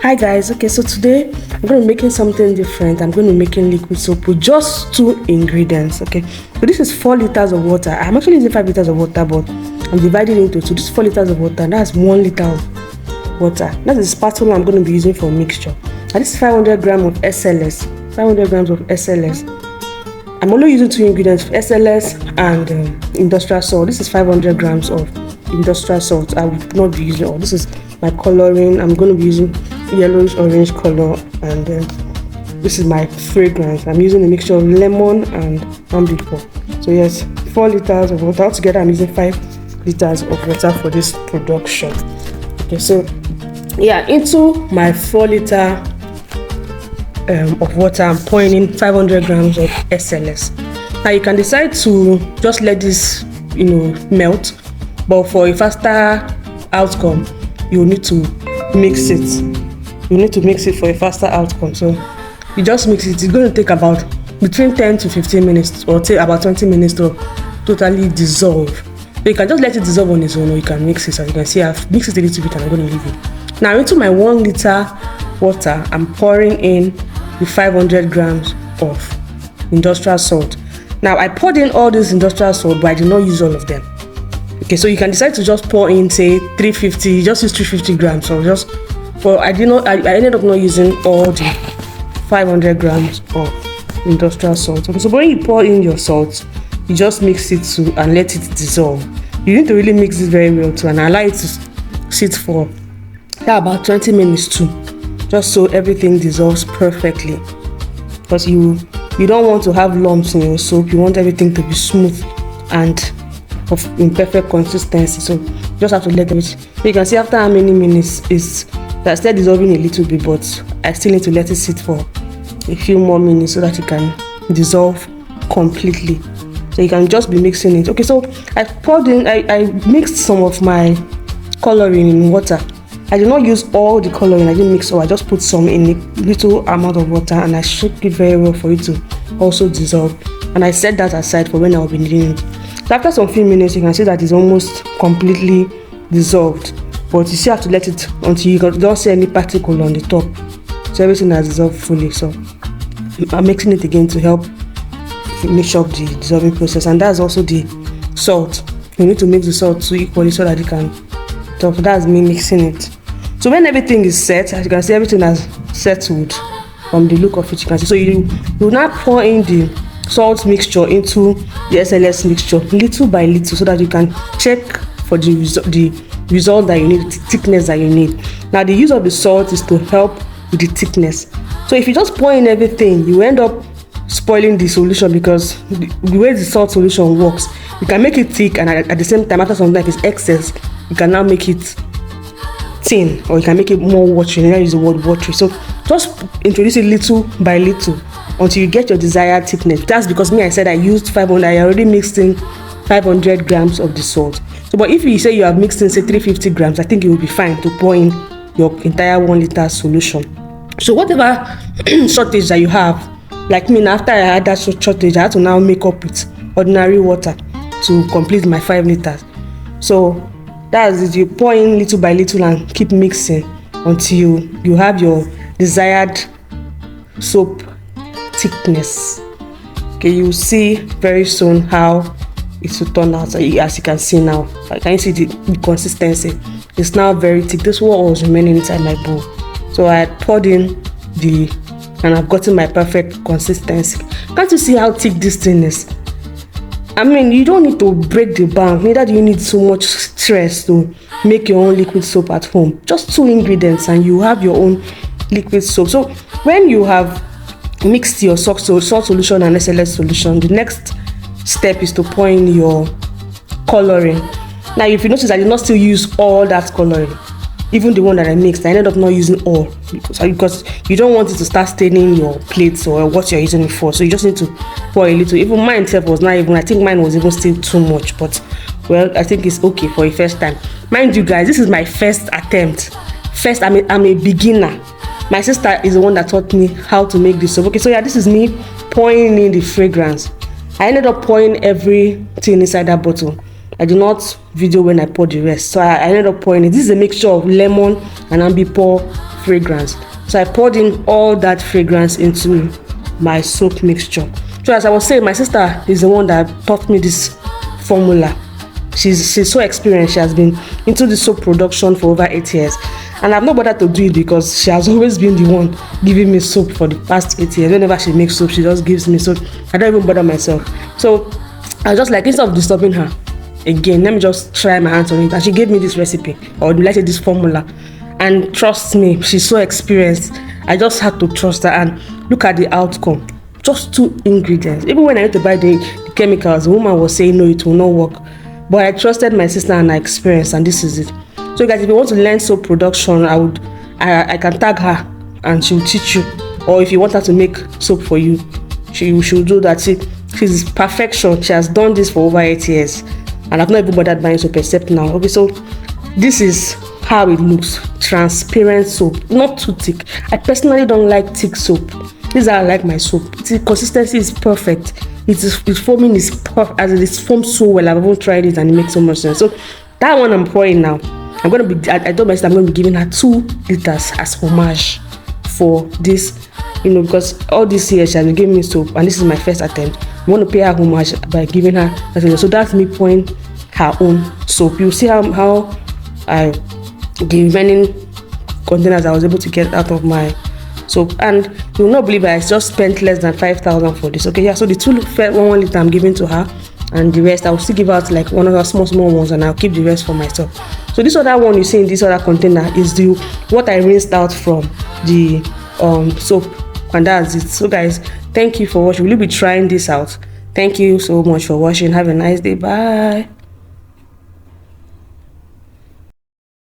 Hi guys, okay, so today I'm going to be making something different. I'm going to be making liquid soap with just 2 ingredients, okay. So this is 4 liters of water. I'm actually using 5 liters of water, but I'm dividing into 2. This is 4 liters of water, and that's 1 liter of water. That's the spatula I'm going to be using for mixture. And this is 500 grams of SLS. 500 grams of SLS. I'm only using 2 ingredients, SLS and industrial salt. This is 500 grams of industrial salt. I will not be using all. This is my coloring. I'm going to be using yellowish orange color, and this is my fragrance. I'm using a mixture of lemon and Ambi. So yes, 4 liters of water. Altogether I'm using 5 liters of water for this production. Okay, so yeah, into my 4 liter of water, I'm pouring in 500 grams of SLS. Now you can decide to just let this melt, but for a faster outcome you need to mix it. You need to mix it for a faster outcome. So you just mix it. It's going to take about between 10 to 15 minutes, or take about 20 minutes to totally dissolve. So you can just let it dissolve on its own, or you can mix it. As you can see, I've mixed it a little bit and I'm going to leave it. Now into my 1 liter water, I'm pouring in the 500 grams of industrial salt. Now I poured in all this industrial salt, but I did not use all of them. Okay, so you can decide to just pour in, say 350, just use 350 grams, or just. Well, I ended up not using all the 500 grams of industrial salt. Okay, so when you pour in your salt, you just mix it and let it dissolve. You need to really mix it very well too, and allow it to sit for about 20 minutes too, just so everything dissolves perfectly. Because you don't want to have lumps in your soap. You want everything to be smooth and in perfect consistency. So you just have to let everything. So you can see after how many minutes that's still dissolving a little bit, but I still need to let it sit for a few more minutes so that it can dissolve completely. So you can just be mixing it. Okay, so I mixed some of my coloring in water. I did not use all the coloring. I didn't mix all. I just put some in a little amount of water, and I shook it very well for it to also dissolve. And I set that aside for when I'll be needing it. So after some few minutes, you can see that it's almost completely dissolved. But you still have to let it until you don't see any particle on the top. So everything has dissolved fully. So I'm mixing it again to help mix up the dissolving process. And that's also the salt. You need to mix the salt too equally so that it can dissolve. So that's me mixing it. So when everything is set, as you can see, everything has settled from the look of it. You can see. So you now pour in the salt mixture into the SLS mixture little by little, so that you can check for the result that you need, the thickness that you need. Now the use of the salt is to help with the thickness. So if you just pour in everything, you end up spoiling the solution, because the way the salt solution works, you can make it thick, and at the same time, after some time, if it's excess, you can now make it thin, or you can make it more watery. I use the word watery. So just introduce it little by little until you get your desired thickness. That's because I said I used 500. I already mixed in 500 grams of the salt. So, but if you say you have mixed in, say 350 grams, I think it will be fine to pour in your entire 1 liter solution. So whatever shortage that you have, like me, after I had that shortage, I had to now make up with ordinary water to complete my 5 liters. So that's it. You pour in little by little and keep mixing until you have your desired soap thickness. Okay, you'll see very soon how it will turn out. As you can see now, can you see the consistency? It's now very thick. This water was remaining inside my bowl, so I poured in and I've gotten my perfect consistency. Can't you see how thick this thing is? I mean, you don't need to break the bank, neither do you need so much stress to make your own liquid soap at home. Just 2 ingredients and you have your own liquid soap. So when you have mixed your salt solution and SLS solution, the next step is to pour in your coloring. Now if you notice, I did not still use all that coloring. Even the one that I mixed, I ended up not using all, because you don't want it to start staining your plates or what you're using it for. So you just need to pour a little. Even mine itself was not even, I think mine was even still too much, but well, I think it's okay for a first time. Mind you guys, this is my first attempt. I'm a beginner. My sister is the one that taught me how to make this soap. Okay, so yeah, this is me pouring in the fragrance. I ended up pouring everything inside that bottle. I did not video when I poured the rest, so I ended up pouring it. This is a mixture of lemon and Ambi fragrance. So I poured in all that fragrance into my soap mixture. So as I was saying, my sister is the one that taught me this formula. She's so experienced. She has been into the soap production for over 8 years, and I've not bothered to do it because she has always been the one giving me soap for the past 8 years. Whenever she makes soap, she just gives me soap. I don't even bother myself. So I was just like, instead of disturbing her again, let me just try my hands on it. And she gave me this recipe, or let's say this formula, and trust me, she's so experienced. I just had to trust her, and look at the outcome. Just 2 ingredients. Even when I had to buy the chemicals, the woman was saying no, it will not work. But I trusted my sister and her experience, and this is it. So guys, if you want to learn soap production, I can tag her and she'll teach you. Or if you want her to make soap for you, she should do that. She's perfection. She has done this for over 8 years, and I've not even bothered buying soap except now. Okay, so this is how it looks. Transparent soap, not too thick. I personally don't like thick soap. This is how I like my soap. The consistency is perfect. Its foaming is perfect, as it is formed so well. I've even tried it and it makes so much sense. So that one I'm pouring now. I told my sister I'm going to be giving her 2 liters as homage for this, because all this year she has been giving me soap, and this is my first attempt. I want to pay her homage by giving her that. So that's me pouring her own soap. You see how the remaining containers I was able to get out of my soap, and you will not believe I just spent less than 5,000 for this. Okay, yeah. So the 1 liter I'm giving to her, and the rest I will still give out like one of the small ones, and I'll keep the rest for myself. So this other one you see in this other container is what I rinsed out from the soap, and that's it. So guys, thank you for watching. Will you be trying this out? Thank you so much for watching. Have a nice day. Bye.